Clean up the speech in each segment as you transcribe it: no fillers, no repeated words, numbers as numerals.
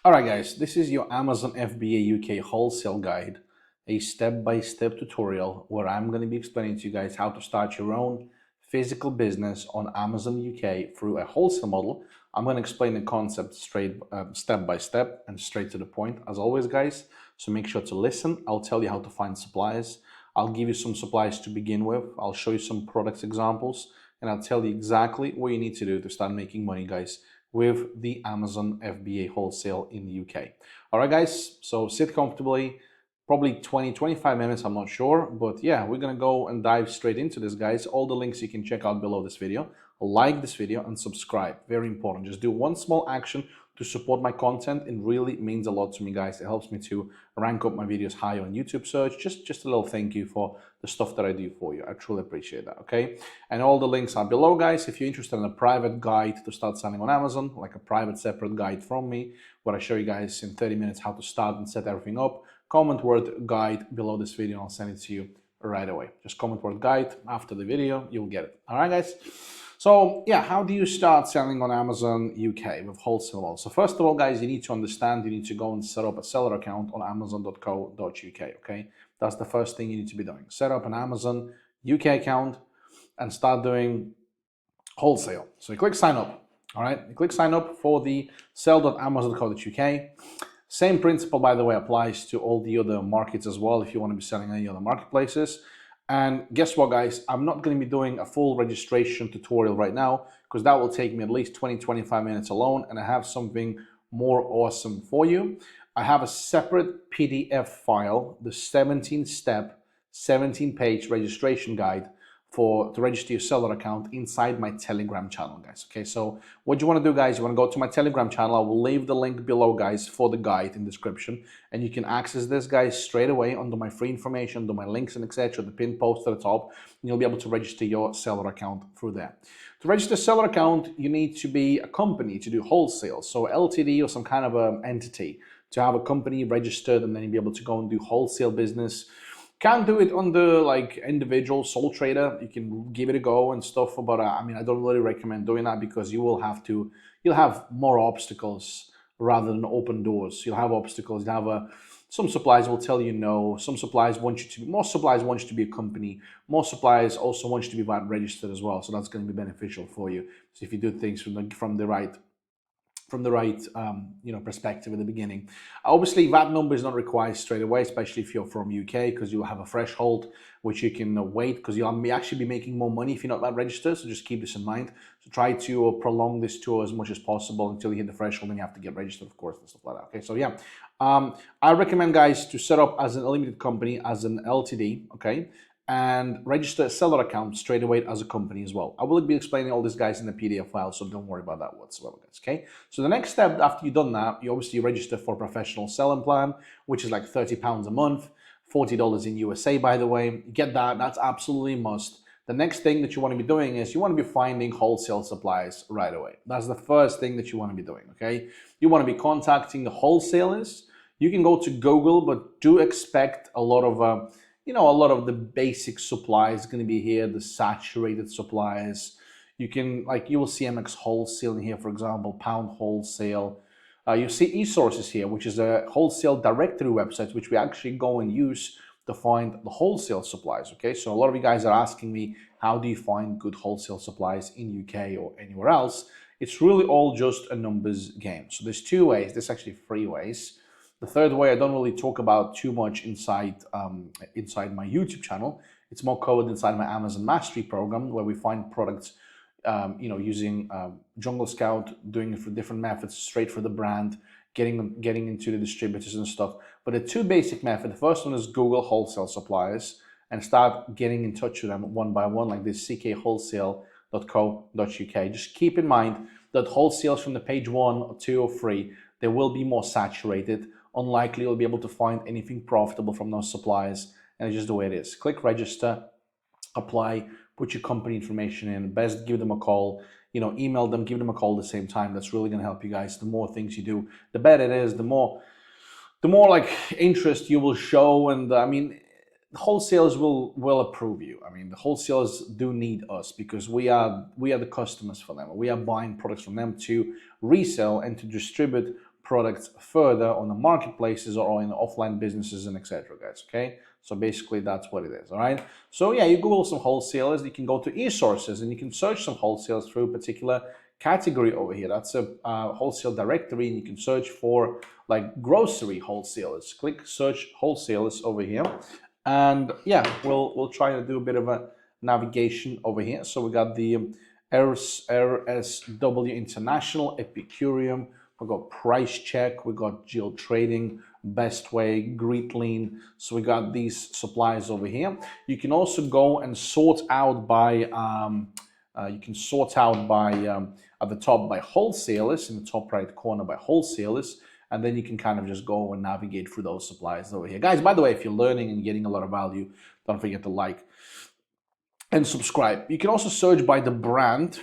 Alright guys, this is your Amazon FBA UK wholesale guide, a step-by-step tutorial where I'm going to be explaining to you guys how to start your own physical business on Amazon UK through a wholesale model. I'm going to explain the concept straight step by step and straight to the point as always guys, so make sure to listen. I'll tell you how to find suppliers. I'll give you some supplies to begin with. I'll show you some product examples and I'll tell you exactly what you need to do to start making money guys with the Amazon FBA wholesale in the UK. All right, guys, so sit comfortably, probably 20-25 minutes, I'm not sure, but yeah, we're gonna go and dive straight into this, guys. All the links you can check out below this video. Like this video and subscribe, very important. Just do one small action to support my content. It really means a lot to me, guys. It helps me to rank up my videos higher on YouTube search. Just a little thank you for the stuff that I do for you. I truly appreciate that, okay? And all the links are below, guys. If you're interested in a private guide to start selling on Amazon, like a private separate guide from me, where I show you guys in 30 minutes how to start and set everything up, comment word guide below this video and I'll send it to you right away. Just comment word guide after the video, you'll get it. All right, guys? So yeah, how do you start selling on Amazon UK with wholesale? So first of all, guys, you need to understand, you need to go and set up a seller account on amazon.co.uk, okay? That's the first thing you need to be doing. Set up an Amazon UK account and start doing wholesale. So you click sign up, all right? You click sign up for the sell.amazon.co.uk. Same principle, by the way, applies to all the other markets as well if you want to be selling any other marketplaces. And guess what, guys? I'm not going to be doing a full registration tutorial right now because that will take me at least 20-25 minutes alone, and I have something more awesome for you. I have a separate PDF file, the 17-step, 17-page registration guide to register your seller account inside my Telegram channel, guys. Okay, so what you want to do, guys, you want to go to my Telegram channel. I will leave the link below, guys, for the guide in the description, and you can access this, guys, straight away under my free information, under my links and etc., the pinned post at the top, and you'll be able to register your seller account through there. To register a seller account, you need to be a company to do wholesale, so LTD or some kind of an entity to have a company registered, and then you'll be able to go and do wholesale business. Can't do it under like individual sole trader. You can give it a go and stuff, but I mean, I don't really recommend doing that because you'll have more obstacles rather than open doors. You'll have obstacles. You'll have some suppliers will tell you no. Some suppliers want you to be, more suppliers want you to be a company. More suppliers also want you to be VAT registered as well. So that's going to be beneficial for you. So if you do things from the right perspective in the beginning. Obviously, VAT number is not required straight away, especially if you're from UK, because you'll have a threshold which you can wait, because you'll actually be making more money if you're not VAT registered. So just keep this in mind. So try to prolong this tour as much as possible until you hit the threshold, and you have to get registered, of course, and stuff like that. Okay, so yeah, I recommend, guys, to set up as an limited company, as an LTD, okay, and register a seller account straight away as a company as well. I will be explaining all this, guys, in the PDF file, so don't worry about that whatsoever, guys, okay? So the next step after you've done that, you obviously register for a professional selling plan, which is like £30 a month, $40 in USA, by the way. You get that, that's absolutely a must. The next thing that you want to be doing is you want to be finding wholesale supplies right away. That's the first thing that you want to be doing, okay? You want to be contacting the wholesalers. You can go to Google, but do expect a lot of a lot of the basic supplies going to be here, the saturated supplies. You will see MX Wholesale in here, for example, Pound Wholesale. You see eSources here, which is a wholesale directory website, which we actually go and use to find the wholesale supplies, okay? So a lot of you guys are asking me, how do you find good wholesale supplies in UK or anywhere else? It's really all just a numbers game. So there's two ways, there's actually three ways. The third way I don't really talk about too much inside my YouTube channel. It's more covered inside my Amazon Mastery program, where we find products, using Jungle Scout, doing it for different methods, straight for the brand, getting into the distributors and stuff. But the two basic methods, the first one is Google wholesale suppliers and start getting in touch with them one by one, like this ckWholesale.co.uk. Just keep in mind that wholesales from the page 1 or 2 or 3, they will be more saturated. Unlikely you'll be able to find anything profitable from those suppliers, and it's just the way it is. Click register, apply, put your company information in. Best give them a call, email them, give them a call at the same time. That's really going to help you guys. The more things you do, the better it is. The more like interest you will show, and I mean, the wholesalers will approve you. I mean, the wholesalers do need us because we are the customers for them. We are buying products from them to resell and to distribute products further on the marketplaces or in the offline businesses and etc. guys. Okay, so basically that's what it is. All right, so yeah, you Google some wholesalers, you can go to eSources and you can search some wholesalers through a particular category over here. That's a wholesale directory, and you can search for like grocery wholesalers. Click search wholesalers over here, and yeah, we'll try to do a bit of a navigation over here. So we got the RSW International, Epicurean, we got Price Check, we got Jill Trading, Best Way, Greetlean. So we got these suppliers over here. You can also go and sort out by at the top by wholesalers, in the top right corner by wholesalers, and then you can kind of just go and navigate through those suppliers over here. Guys, by the way, if you're learning and getting a lot of value, don't forget to like and subscribe. You can also search by the brand.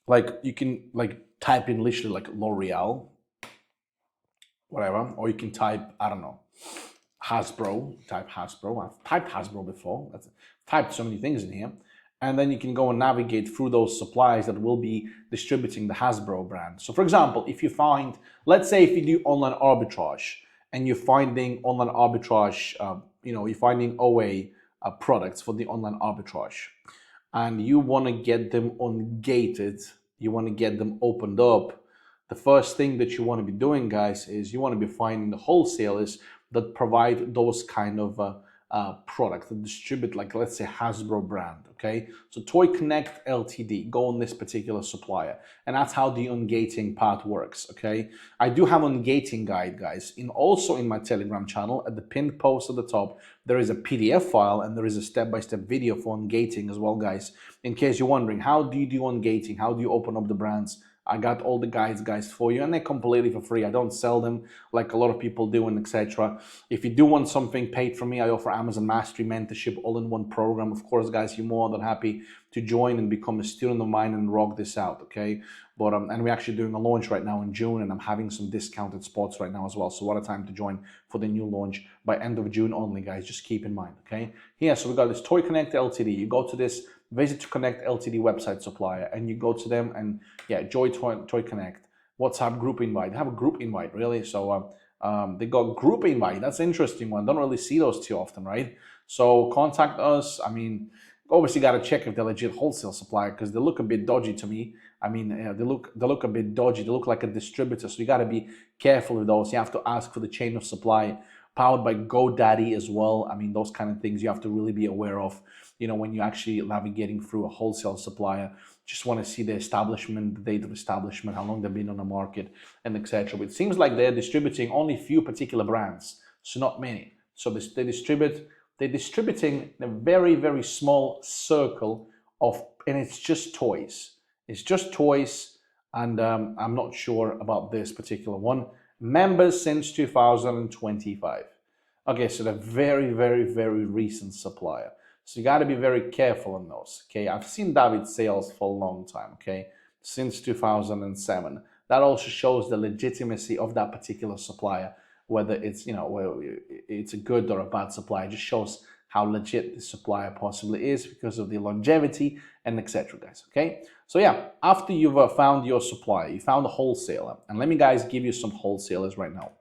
Like you can like type in literally like L'Oreal, whatever, or you can type, I don't know, Hasbro, type Hasbro. I've typed Hasbro before. I've typed so many things in here. And then you can go and navigate through those suppliers that will be distributing the Hasbro brand. So for example, if you find, let's say if you do online arbitrage and you're finding online arbitrage, you're finding OA products for the online arbitrage, and you want to get them ungated, you want to get them opened up, the first thing that you want to be doing, guys, is you want to be finding the wholesalers that provide those kind of products that distribute, like let's say Hasbro brand. Okay, so Toy Connect Ltd, go on this particular supplier, and that's how the ungating part works. Okay, I do have ungating guide, guys, also in my Telegram channel. At the pinned post at the top there is a PDF file and there is a step-by-step video for ungating as well, guys, in case you're wondering how do you do ungating, how do you open up the brands. I got all the guides, guys, for you, and they're completely for free. I don't sell them like a lot of people do, and etc. If you do want something paid from me, I offer Amazon Mastery Mentorship all-in-one program. Of course, guys, you're more than happy to join and become a student of mine and rock this out, okay? But and we're actually doing a launch right now in June, and I'm having some discounted spots right now as well. So what a time to join for the new launch by end of June only, guys. Just keep in mind, okay? Yeah, so we got this Toy Connect Ltd. You go to this Visit to Connect Ltd website supplier, and you go to them and yeah, join Toy Connect. WhatsApp group invite. They have a group invite, really. So they got group invite. That's an interesting one. Don't really see those too often, right? So contact us. I mean, obviously got to check if they're legit wholesale supplier, because they look a bit dodgy to me. I mean, they look a bit dodgy. They look like a distributor, so you got to be careful with those. You have to ask for the chain of supply, powered by GoDaddy as well. I mean, those kind of things you have to really be aware of. When you're actually navigating through a wholesale supplier, just want to see the establishment, the date of establishment, how long they've been on the market, and etc. But it seems like they're distributing only a few particular brands, so not many. So they're distributing in a very, very small circle of, and it's just toys. It's just toys, and I'm not sure about this particular one. Members since 2025. Okay, so they're very, very, very recent supplier. So you got to be very careful on those, okay? I've seen David sales for a long time, okay? Since 2007. That also shows the legitimacy of that particular supplier, whether it's, it's a good or a bad supplier. It just shows how legit the supplier possibly is because of the longevity and etc., guys, okay? So yeah, after you've found your supplier, you found a wholesaler, and let me, guys, give you some wholesalers right now.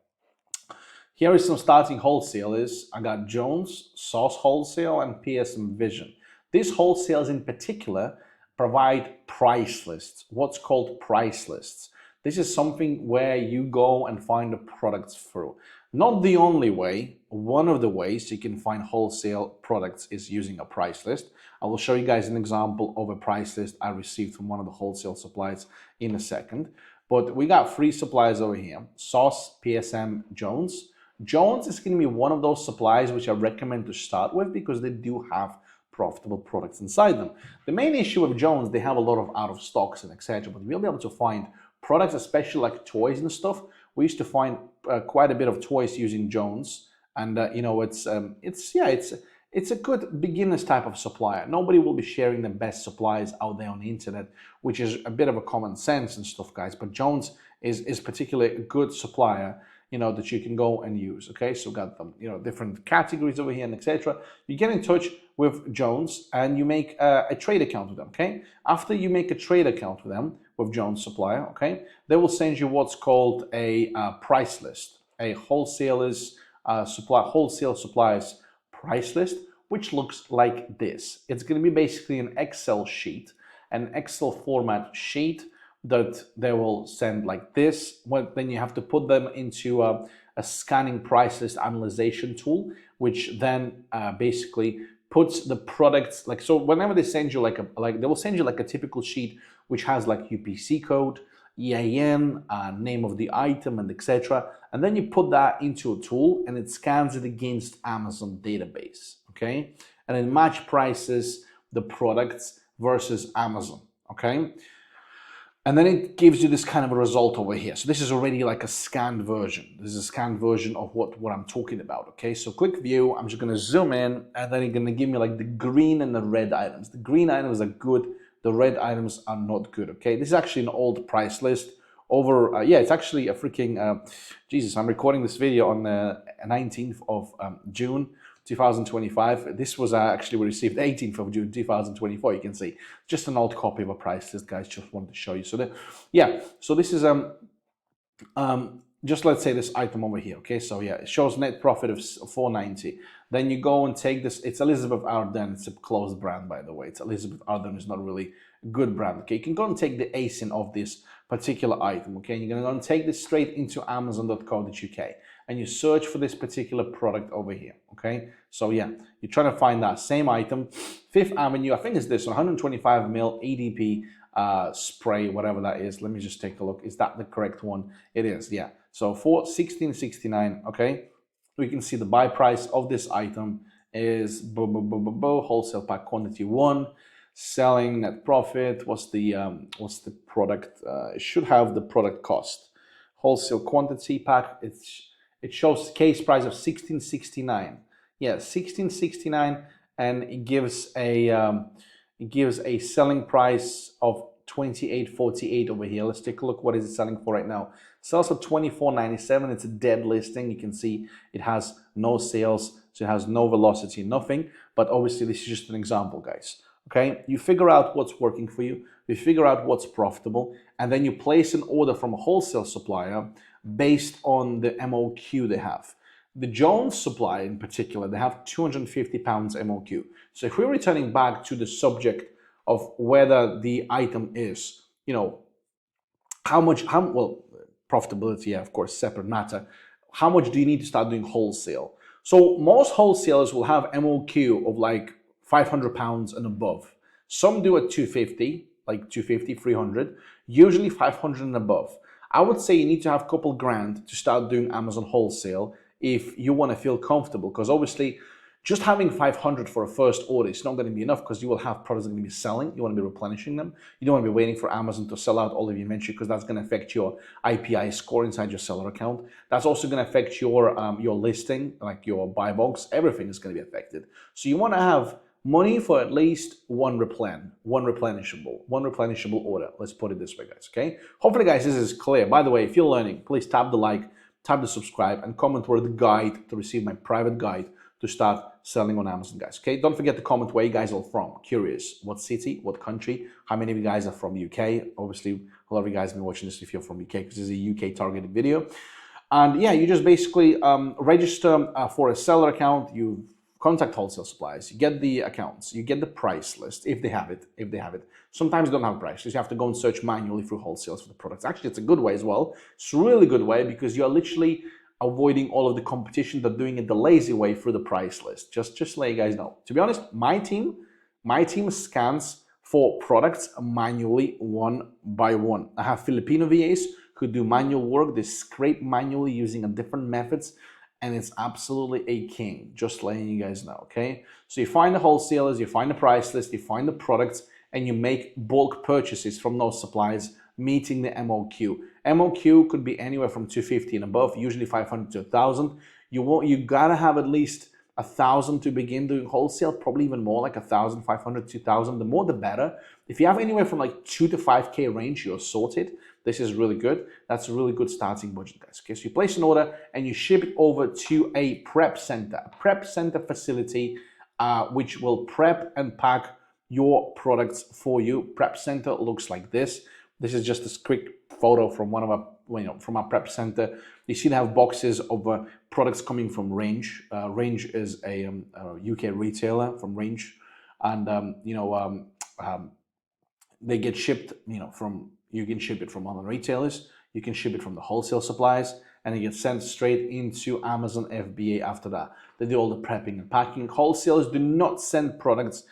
Here is some starting wholesalers. I got Jones, Sauce Wholesale, and PSM Vision. These wholesalers in particular provide price lists, what's called price lists. This is something where you go and find the products through. Not the only way. One of the ways you can find wholesale products is using a price list. I will show you guys an example of a price list I received from one of the wholesale suppliers in a second. But we got 3 suppliers over here: Sauce, PSM, Jones. Jones is going to be one of those suppliers which I recommend to start with because they do have profitable products inside them. The main issue with Jones, they have a lot of out of stocks and etc. But we'll be able to find products, especially like toys and stuff. We used to find quite a bit of toys using Jones, and it's a good beginner's type of supplier. Nobody will be sharing the best suppliers out there on the internet, which is a bit of a common sense and stuff, guys. But Jones is particularly a good supplier that you can go and use. Okay, so got them, different categories over here and etc. You get in touch with Jones and you make a trade account with them. Okay, after you make a trade account with them, with Jones Supplier, okay, they will send you what's called a price list, a wholesale suppliers price list, which looks like this. It's going to be basically an Excel sheet, an Excel format sheet that they will send like this. Then you have to put them into a scanning price list analyzation tool, which then basically puts the products like, so whenever they send you they will send you like a typical sheet which has like UPC code, EIN, name of the item, and etc. And then you put that into a tool and it scans it against Amazon database, okay? And it match prices the products versus Amazon, okay? And then it gives you this kind of a result over here. So this is already like a scanned version. This is a scanned version of what I'm talking about, okay? So quick view, I'm just gonna zoom in and then it's gonna give me like the green and the red items. The green items are good, the red items are not good, okay? This is actually an old price list over, yeah, it's actually a freaking, Jesus, I'm recording this video on the 19th of June, 2025. This was actually we received 18th of June 2024. You can see just an old copy of a price list, guys. Just wanted to show you. So yeah, so this is just let's say this item over here. Okay, so yeah, it shows net profit of 490. Then you go and take this. It's Elizabeth Arden. It's a closed brand, by the way. It's Elizabeth Arden. It's not really a good brand. Okay, you can go and take the ASIN of this particular item. Okay, and you're gonna go and take this straight into Amazon.co.uk. and you search for this particular product over here, okay? So yeah, you're trying to find that same item, Fifth Avenue, I think it's this 125 ml ADP spray, whatever that is. Let me just take a look. Is that the correct one? It is, yeah. So for $16.69, okay? We can see the buy price of this item is wholesale pack quantity 1, selling net profit. What's the product? It should have the product cost. Wholesale quantity pack, it shows case price of $16.69. Yeah, $16.69, and it gives a selling price of $28.48 over here. Let's take a look. What is it selling for right now? Sells for $24.97. It's a dead listing. You can see it has no sales, so it has no velocity, nothing. But obviously, this is just an example, guys. Okay, you figure out what's working for you. You figure out what's profitable, and then you place an order from a wholesale supplier based on the MOQ they have. The Jones supplier in particular, they have 250 pounds MOQ. So if we're returning back to the subject of whether the item is, well, profitability, yeah, of course, separate matter. How much do you need to start doing wholesale? So most wholesalers will have MOQ of like 500 pounds and above. Some do at 250, like 250, 300, usually 500 and above. I would say you need to have a couple grand to start doing Amazon wholesale if you want to feel comfortable, because obviously just having 500 for a first order is not going to be enough, because you will have products that are going to be selling. You want to be replenishing them. You don't want to be waiting for Amazon to sell out all of your inventory, because that's going to affect your IPI score inside your seller account. That's also going to affect your listing, like your buy box. Everything is going to be affected. So you want to have money for at least one replenishable order. Let's put it this way, guys, okay? Hopefully, guys, this is clear. By the way, if you're learning, please tap the like, tap the subscribe, and comment word guide to receive my private guide to start selling on Amazon, guys, okay? Don't forget to comment where you guys are from. Curious, what city, what country, how many of you guys are from UK? Obviously, a lot of you guys have been watching this if you're from UK, because this is a UK targeted video. And yeah, you just basically register for a seller account. You contact wholesale suppliers, you get the accounts, you get the price list if they have it. Sometimes you don't have a price list, you have to go and search manually through wholesales for the products. Actually, it's a good way as well. It's a really good way, because you're literally avoiding all of the competition that doing it the lazy way through the price list. Just to let you guys know. To be honest, my team scans for products manually one by one. I have Filipino VAs who do manual work. They scrape manually using a different methods, and it's absolutely a king, just letting you guys know, okay? So you find the wholesalers, you find the price list, you find the products, and you make bulk purchases from those suppliers meeting the MOQ. MOQ could be anywhere from 250 and above, usually 500 to 1,000. You gotta have at least 1,000 to begin doing wholesale, probably even more, like 1,500, 2,000. The more the better. If you have anywhere from like 2 to 5K range, you're sorted. This is really good. That's a really good starting budget, guys. Okay, so you place an order and you ship it over to a prep center facility, which will prep and pack your products for you. Prep center looks like this. This is just a quick photo from one of our, from our prep center. You see they have boxes of products coming from Range. Range is a UK retailer from Range, and they get shipped, from, you can ship it from other retailers, you can ship it from the wholesale suppliers, and it gets sent straight into Amazon FBA after that. They do all the prepping and packing. Wholesalers do not send products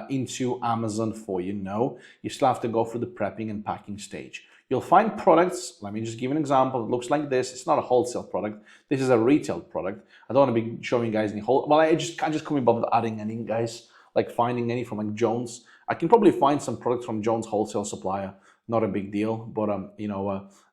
into Amazon for you. No, you still have to go through the prepping and packing stage. You'll find products, let me just give an example. It looks like this. It's not a wholesale product. This is a retail product. I don't want to be showing you guys any I just couldn't be bothered adding any, guys, like finding any from like Jones. I can probably find some products from Jones wholesale supplier. Not a big deal, but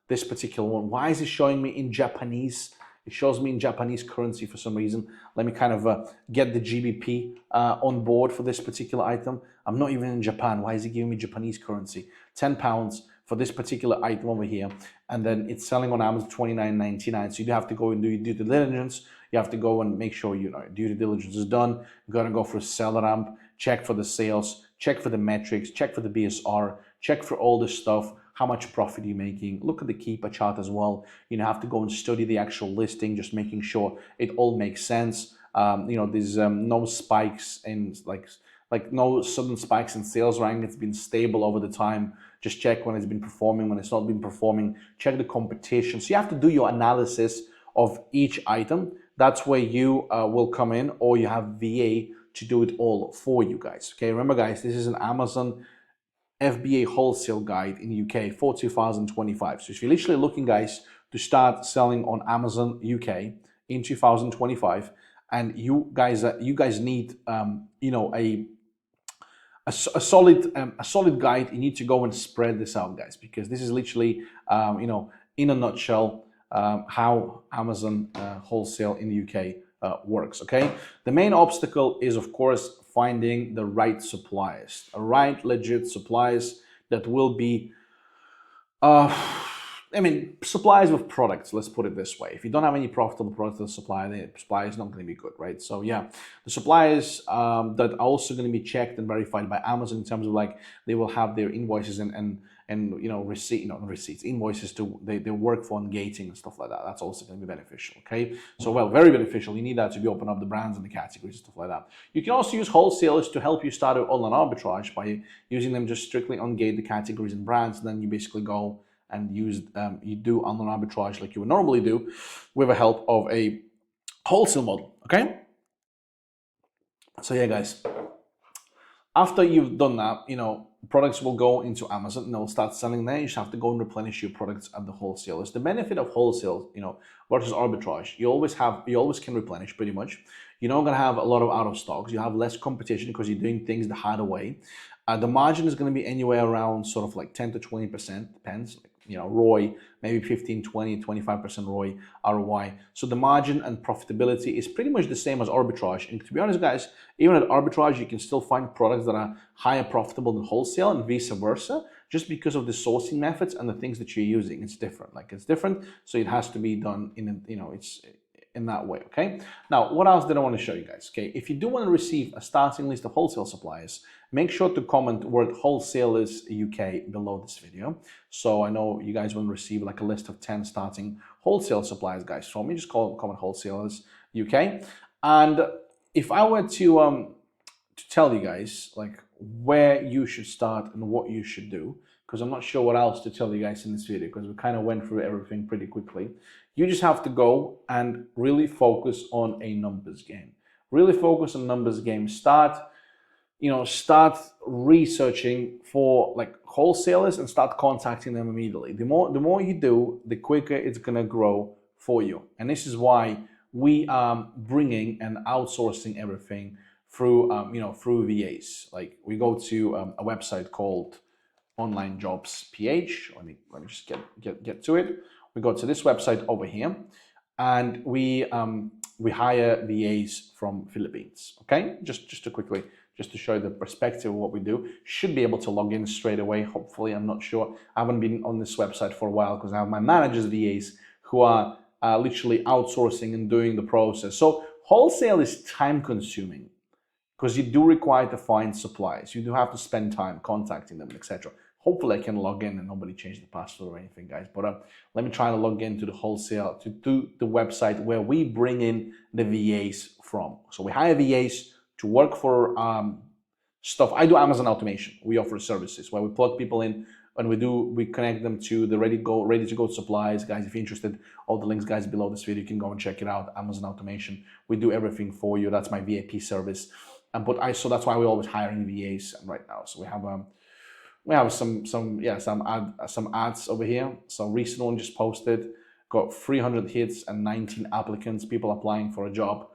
this particular one, why is it showing me in Japanese? It shows me in Japanese currency for some reason. Let me kind of get the GBP on board for this particular item. I'm not even in Japan. Why is it giving me Japanese currency? £10 for this particular item over here. And then it's selling on Amazon $29.99. So you have to go and do your due diligence. You have to go and make sure due diligence is done. You got to go for a seller ramp, check for the sales, check for the metrics, check for the BSR, check for all this stuff. How much profit you're making. Look at the keeper chart as well. You have to go and study the actual listing, just making sure it all makes sense. There's no spikes in like no sudden spikes in sales rank. It's been stable over the time. Just check when it's been performing, when it's not been performing. Check the competition. So you have to do your analysis of each item. That's where you will come in, or you have VA to do it all for you guys. Okay, remember guys, this is an Amazon FBA wholesale guide in UK for 2025. So if you're literally looking, guys, to start selling on Amazon UK in 2025, and you guys need a solid guide, you need to go and spread this out, guys, because this is literally in a nutshell how Amazon wholesale in the UK works. Okay, the main obstacle is, of course, finding the right suppliers, right legit suppliers that will be suppliers with products, let's put it this way. If you don't have any profitable products to the supplier, the supplier is not going to be good, right? So yeah, the suppliers that are also going to be checked and verified by Amazon in terms of like they will have their invoices and receipts, invoices to they work for on gating and stuff like that. That's also going to be beneficial. Okay, so very beneficial. You need that to be open up the brands and the categories and stuff like that. You can also use wholesalers to help you start online arbitrage by using them just strictly on gate the categories and brands. And then you basically go and you do online arbitrage like you would normally do with the help of a wholesale model. Okay, so yeah, guys, after you've done that, products will go into Amazon and they'll start selling there. You just have to go and replenish your products at the wholesalers. The benefit of wholesale, versus arbitrage, you always can replenish pretty much. You're not going to have a lot of out of stocks. You have less competition because you're doing things the harder way. The margin is going to be anywhere around sort of like 10 to 20%, depends. ROI, maybe 15, 20, 25% ROI. So the margin and profitability is pretty much the same as arbitrage. And to be honest, guys, even at arbitrage, you can still find products that are higher profitable than wholesale and vice versa, just because of the sourcing methods and the things that you're using. It's different. So it has to be done it's in that way. Okay. Now, what else did I want to show you guys? Okay. If you do want to receive a starting list of wholesale suppliers, make sure to comment word wholesalers UK below this video. So I know you guys want to receive like a list of 10 starting wholesale suppliers, guys. So let me just comment wholesalers UK. And if I were to tell you guys like where you should start and what you should do, because I'm not sure what else to tell you guys in this video, because we kind of went through everything pretty quickly. You just have to go and really focus on a numbers game. Really focus on numbers game. Start researching for like wholesalers and start contacting them immediately. The more you do, the quicker it's gonna grow for you. And this is why we are bringing and outsourcing everything through through VAs. Like we go to a website called Online Jobs PH. Let me just get to it. We go to this website over here, and we hire VAs from Philippines. Okay, just to quickly just to show you the perspective of what we do. Should be able to log in straight away. Hopefully, I'm not sure. I haven't been on this website for a while because I have my managers, VAs, who are literally outsourcing and doing the process. So wholesale is time consuming because you do require to find supplies. You do have to spend time contacting them, etc. Hopefully I can log in and nobody changed the password or anything, guys. But let me try to log into the wholesale, to the website where we bring in the VAs from. So we hire VAs to work for stuff. I do Amazon automation. We offer services where we plug people in and we connect them to the ready to go supplies. Guys, if you're interested, all the links, guys, below this video, you can go and check it out. Amazon automation. We do everything for you. That's my VIP service. So that's why we're always hiring VAs right now. So we have some ads over here. So recent one just posted, got 300 hits and 19 applicants, people applying for a job,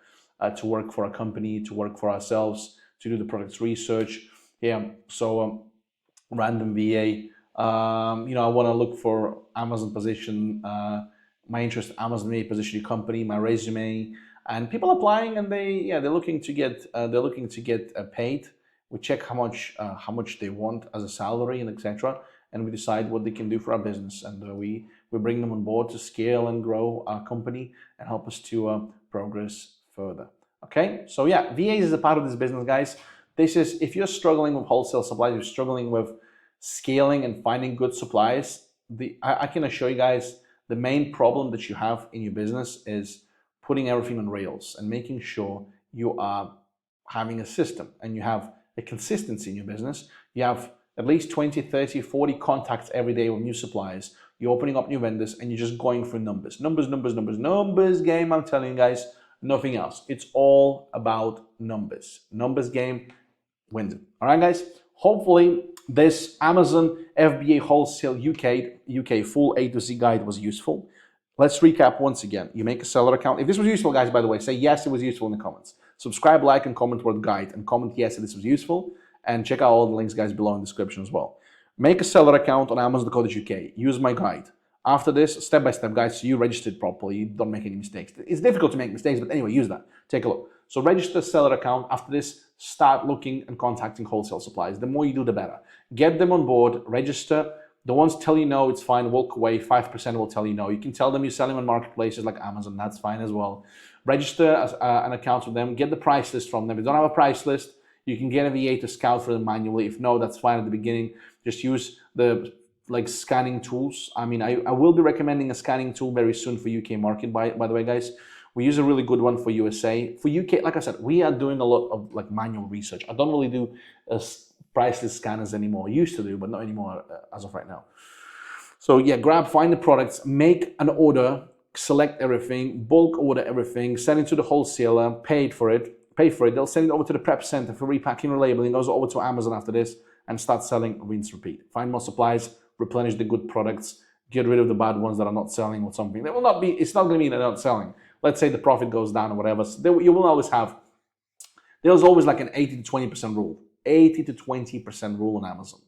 to work for a company, to work for ourselves, to do the products research. Yeah, so random VA. I want to look for Amazon position, my interest, Amazon VA position your company, my resume, and people applying, and they're looking to get paid. We check how much they want as a salary and etc. And we decide what they can do for our business, and we bring them on board to scale and grow our company and help us to progress further. Okay, so yeah, VAs is a part of this business, guys. This is, if you're struggling with wholesale supplies, you're struggling with scaling and finding good supplies, I can assure you guys the main problem that you have in your business is putting everything on rails and making sure you are having a system and you have a consistency in your business. You have at least 20, 30, 40 contacts every day with new suppliers. You're opening up new vendors and you're just going for numbers game. I'm telling you guys, nothing else. It's all about numbers. Numbers game wins it. All right, guys. Hopefully this Amazon FBA Wholesale UK full A to Z guide was useful. Let's recap once again. You make a seller account. If this was useful, guys, by the way, say yes, it was useful in the comments. Subscribe, like, and comment word guide, and comment yes if this was useful. And check out all the links, guys, below in the description as well. Make a seller account on Amazon.co.uk. Use my guide. After this, step-by-step guide, so you registered properly. You don't make any mistakes. It's difficult to make mistakes, but anyway, use that. Take a look. So register a seller account. After this, start looking and contacting wholesale suppliers. The more you do, the better. Get them on board, register. The ones tell you no, it's fine, walk away. 5% will tell you no. You can tell them you're selling on marketplaces like Amazon, that's fine as well. Register an account with them, get the price list from them. If you don't have a price list, you can get a VA to scout for them manually. If no, that's fine at the beginning. Just use the scanning tools. I mean, I will be recommending a scanning tool very soon for UK market, by the way, guys. We use a really good one for USA. For UK, like I said, we are doing a lot of manual research. I don't really do priceless scanners anymore. I used to do, but not anymore as of right now. So yeah, find the products, make an order, select everything, bulk order everything, send it to the wholesaler, pay for it. They'll send it over to the prep center for repacking or labeling, goes over to Amazon after this, and start selling, rinse, repeat. Find more supplies, replenish the good products, get rid of the bad ones that are not selling or something. They will not be, it's not going to mean they're not selling. Let's say the profit goes down or whatever. So you will always have, there's always like an 80 to 20% rule. 80 to 20% rule on Amazon.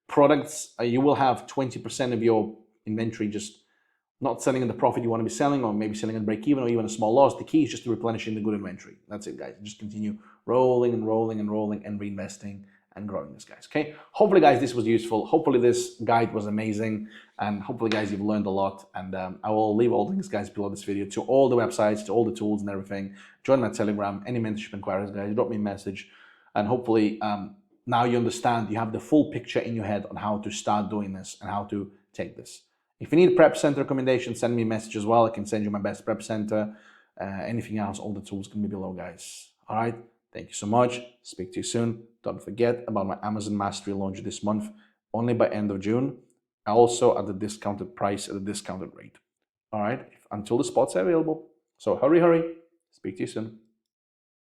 Products, you will have 20% of your inventory just not selling at the profit you want to be selling, or maybe selling at break even or even a small loss. The key is just to replenishing the good inventory. That's it, guys. Just continue rolling and rolling and rolling and reinvesting and growing this, guys. Okay. Hopefully, guys, this was useful. Hopefully, this guide was amazing. And hopefully, guys, you've learned a lot. And I will leave all the links, guys, below this video to all the websites, to all the tools and everything. Join my Telegram. Any mentorship inquiries, guys, drop me a message. And hopefully, now you understand, you have the full picture in your head on how to start doing this and how to take this. If you need prep center recommendations, send me a message as well. I can send you my best prep center. Anything else, all the tools can be below, guys. All right. Thank you so much. Speak to you soon. Don't forget about my Amazon Mastery launch this month, only by end of June. Also at the discounted price, at the discounted rate. All right. Until the spots are available. So hurry. Speak to you soon.